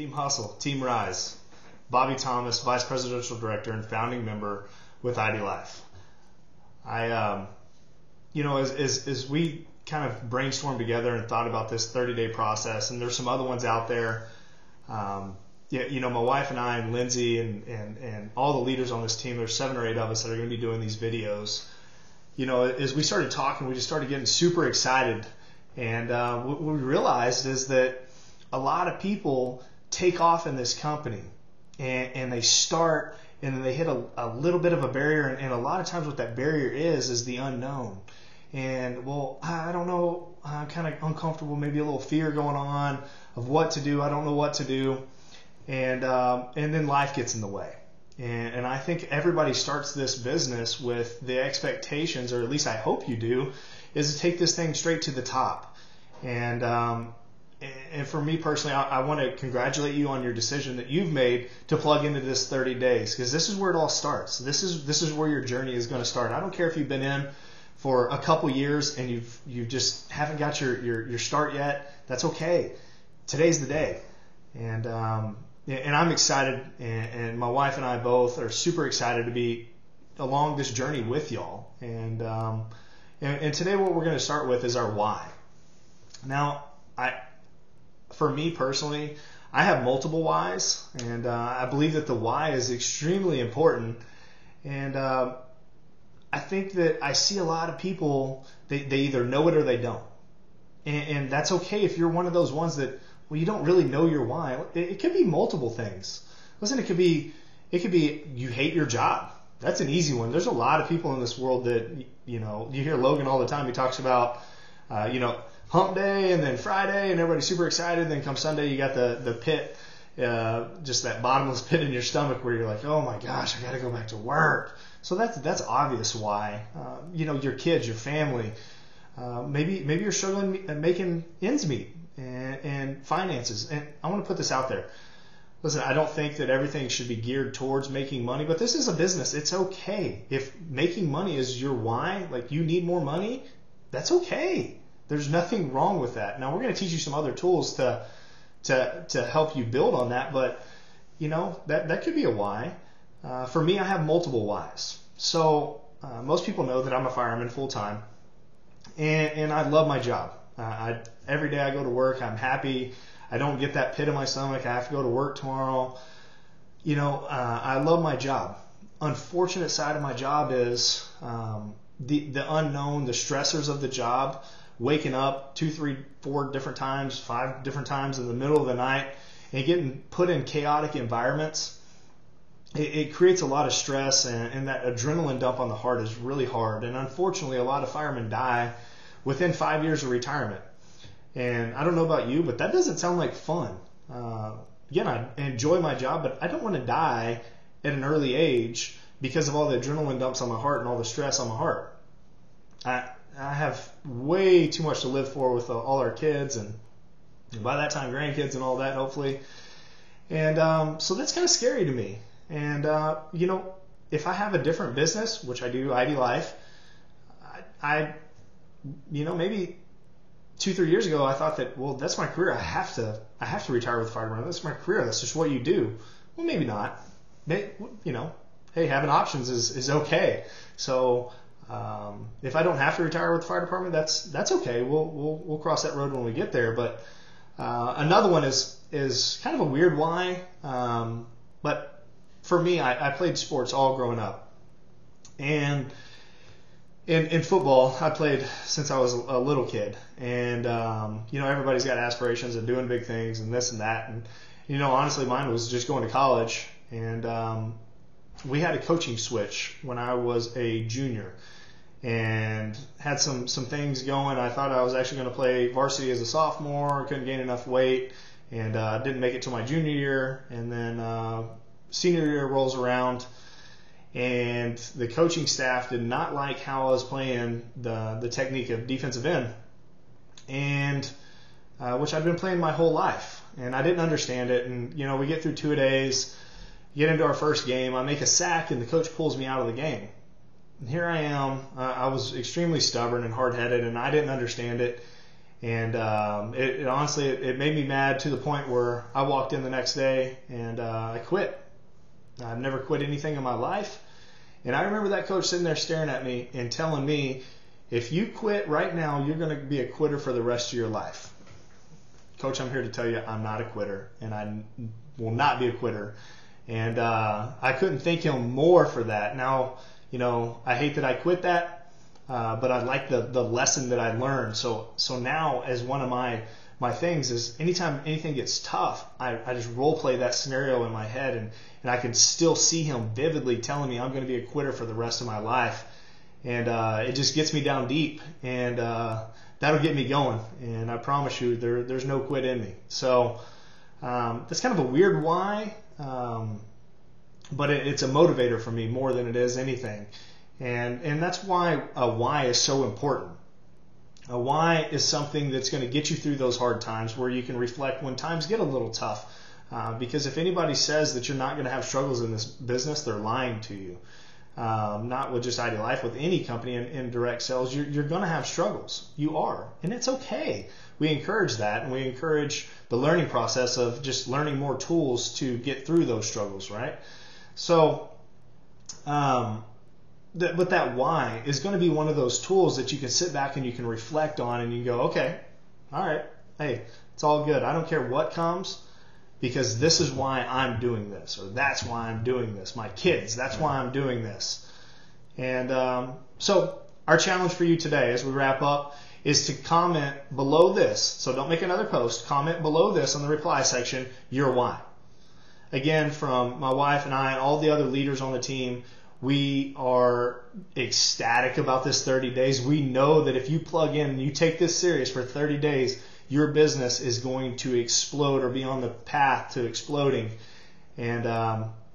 Team Hustle, Team Rise. Bobby Thomas, Vice Presidential Director and founding member with ID Life. As we kind of brainstormed together and thought about this 30-day process, and there's some other ones out there. My wife and I and Lindsay and all the leaders on this team, there's 7 or 8 of us that are going to be doing these videos. As we started talking, we just started getting super excited. And what we realized is that a lot of people take off in this company and they start and they hit a little bit of a barrier. And a lot of times what that barrier is the unknown. And, well, I don't know, I'm kind of uncomfortable, maybe a little fear going on of what to do. I don't know what to do. And then life gets in the way. And I think everybody starts this business with the expectations, or at least I hope you do, is to take this thing straight to the top. And for me personally, I want to congratulate you on your decision that you've made to plug into this 30 days, because this is where it all starts. This is where your journey is going to start. I don't care if you've been in for a couple years and you just haven't got your start yet. That's okay. Today's the day. And I'm excited, and my wife and I both are super excited to be along this journey with y'all. And today what we're going to start with is our why. Now, for me personally, I have multiple whys, and I believe that the why is extremely important. And I think that I see a lot of people, they either know it or they don't. And that's okay if you're one of those ones that, well, you don't really know your why. It could be multiple things. Listen, it could be you hate your job. That's an easy one. There's a lot of people in this world that, you hear Logan all the time. He talks about, hump day and then Friday and everybody's super excited. Then come Sunday, you got the pit, just that bottomless pit in your stomach where you're like, oh my gosh, I got to go back to work. So that's obvious why. Your kids, your family, maybe you're struggling at making ends meet and finances. And I want to put this out there. Listen, I don't think that everything should be geared towards making money, but this is a business. It's okay. If making money is your why, like you need more money, that's okay. There's nothing wrong with that. Now, we're going to teach you some other tools to help you build on that, but that could be a why. For me, I have multiple whys. So most people know that I'm a fireman full time, and I love my job. Every day I go to work, I'm happy. I don't get that pit in my stomach. I have to go to work tomorrow. I love my job. Unfortunate side of my job is the unknown, the stressors of the job. Waking up 2, 3, 4 different times, 5 different times in the middle of the night, and getting put in chaotic environments. It creates a lot of stress, and that adrenaline dump on the heart is really hard. And unfortunately, a lot of firemen die within 5 years of retirement. And I don't know about you, but that doesn't sound like fun. Again, I enjoy my job, but I don't want to die at an early age because of all the adrenaline dumps on my heart and all the stress on my heart. I have way too much to live for with all our kids, and by that time, grandkids and all that, hopefully. And so that's kind of scary to me. And, if I have a different business, which I do, ID Life, maybe 2-3 years ago, I thought that, well, that's my career. I have to retire with the fire department. That's my career. That's just what you do. Well, maybe not. Hey, having options is okay. So, if I don't have to retire with the fire department, that's okay. We'll cross that road when we get there. But another one is kind of a weird why. But for me, I played sports all growing up, and in football, I played since I was a little kid. And everybody's got aspirations of doing big things and this and that. And honestly, mine was just going to college. And we had a coaching switch when I was a junior, and had some things going. I thought I was actually going to play varsity as a sophomore. Couldn't gain enough weight, and didn't make it till my junior year. And then senior year rolls around, and the coaching staff did not like how I was playing the technique of defensive end, and which I'd been playing my whole life, and I didn't understand it. And we get through 2-a-days, get into our first game, I make a sack, and the coach pulls me out of the game. And here I am. I was extremely stubborn and hard-headed, and I didn't understand it. And it honestly, it made me mad to the point where I walked in the next day and I quit. I've never quit anything in my life. And I remember that coach sitting there staring at me and telling me, if you quit right now, you're going to be a quitter for the rest of your life. Coach, I'm here to tell you I'm not a quitter, and I will not be a quitter. And I couldn't thank him more for that. Now, I hate that I quit that, but I like the lesson that I learned. So now, as one of my things is, anytime anything gets tough, I just role play that scenario in my head, and I can still see him vividly telling me I'm going to be a quitter for the rest of my life. And it just gets me down deep, and that'll get me going. And I promise you, there's no quit in me. So that's kind of a weird why, but it's a motivator for me more than it is anything. And that's why a why is so important. A why is something that's going to get you through those hard times, where you can reflect when times get a little tough. Because if anybody says that you're not going to have struggles in this business, they're lying to you. Not with just ID Life, with any company in direct sales, you're going to have struggles. You are, and it's okay. We encourage that, and we encourage the learning process of just learning more tools to get through those struggles, right? So, but that why is going to be one of those tools that you can sit back and you can reflect on, and you go, okay, all right, hey, it's all good. I don't care what comes, because this is why I'm doing this, or that's why I'm doing this. My kids, that's why I'm doing this. And so our challenge for you today as we wrap up is to comment below this. So don't make another post. Comment below this on the reply section, your why. Again, from my wife and I and all the other leaders on the team, we are ecstatic about this 30 days. We know that if you plug in and you take this serious for 30 days, your business is going to explode or be on the path to exploding. And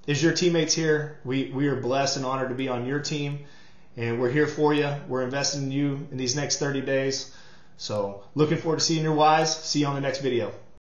as your teammates here, we are blessed and honored to be on your team. And we're here for you. We're investing in you in these next 30 days. So looking forward to seeing your whys. See you on the next video.